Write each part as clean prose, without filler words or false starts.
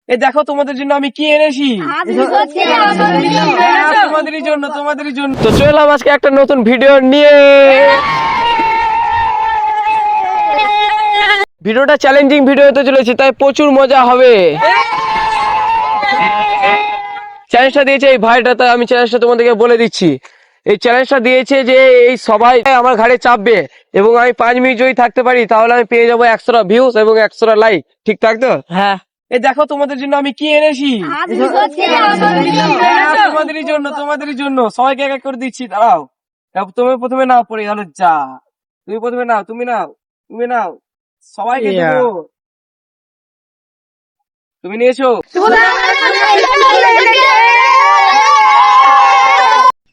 এই দেখো তোমাদের জন্য আমি কি এনেছি। তোমাদেরই জন্য তো চললাম আজকে একটা নতুন ভিডিও নিয়ে। ভিডিওটা চ্যালেঞ্জিং ভিডিও হতে চলেছে, তাই প্রচুর মজা হবে। চ্যালেঞ্জটা দিয়েছে এই ভাইটা, তাই আমি চ্যালেঞ্জটা তোমাদেরকে বলে দিচ্ছি। এই চ্যালেঞ্জটা দিয়েছে যে এই সবাই আমার ঘাড়ে চাপবে এবং আমি 5 মিনিট যদি থাকতে পারি তাহলে আমি পেয়ে যাবো 100টা ভিউজ এবং 100টা লাইক। ঠিক থাকতো? হ্যাঁ। এই দেখো তোমাদের জন্য আমি কি এনেছি। তোমাদেরই জন্য সবাইকে এক এক করে দিচ্ছি। দাঁড়াও, তুমি প্রথমে নাও, পরে গেল যা। তুমি প্রথমে নাও, তুমি নাও, সবাইকে দেবো। তুমি নিয়েছো?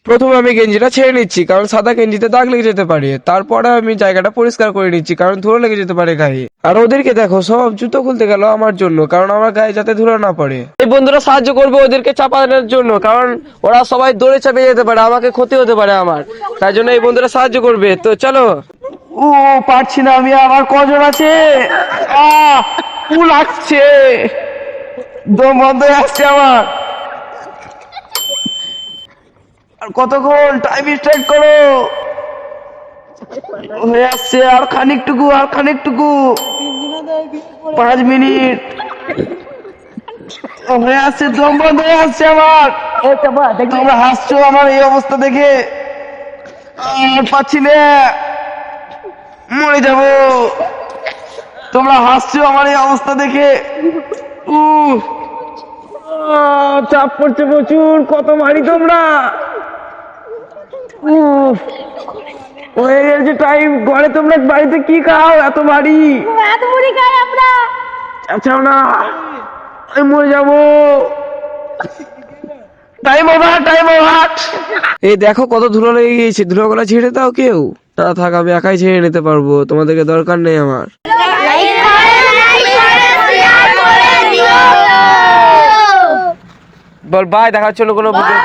প্রথমে আমি গেঞ্জিটা ছেড়ে নিচ্ছি, কারণ সাদা গেঞ্জিতে দাগ লেগে যেতে পারে। তারপরে আমি জায়গাটা পরিষ্কার করে নিচ্ছি, কারণ ধুলো লেগে যেতে পারে গায়ে। আর ওদেরকে দেখো, সব জুতো খুলতে গেল আমার জন্য, কারণ আমার গায়ে যাতে ধুলো না পড়ে। এই বন্ধুরা সাহায্য করবে ওদেরকে চাপানোর জন্য, কারণ ওরা সবাই দৌড়ে চাপিয়ে যেতে পারে, আমাকে ক্ষতি হতে পারে আমার। তাই জন্য এই বন্ধুরা সাহায্য করবে। তো চলো। ও পারছি না আমি, আমার কজন আছে। লাগছে, দম বন্ধ হয়ে আসছে আমার। আর কতক্ষণ, টাইম স্টার্ট করো। হয়ে আসছে, আর খানিকটুকু 5 মিনিট হয়ে আসছে, দম বন্ধ হয়ে আসছে আমার। তোমরা হাসছো আমার এই অবস্থা দেখে। আর পাচ্ছি না, মরে যাব। তোমরা হাসছো আমার এই অবস্থা দেখে। চাপ পড়ছে প্রচুর। কত মারি তোমরা। হয়ে গেছে টাইম। ঘরে তোমরা বাড়িতে কি খাও এত ভারী? আচ্ছা না, আমি মরে যাবো। Time over. এই দেখো কত ধুলো লেগে গিয়েছে। ধুলোগুলো ছেড়ে দাও কেউ। না থাক, আমি একাই ছেড়ে নিতে পারবো, তোমাদেরকে দরকার নেই আমার। বল বাই, দেখা হচ্ছে কোনো ভিডিও।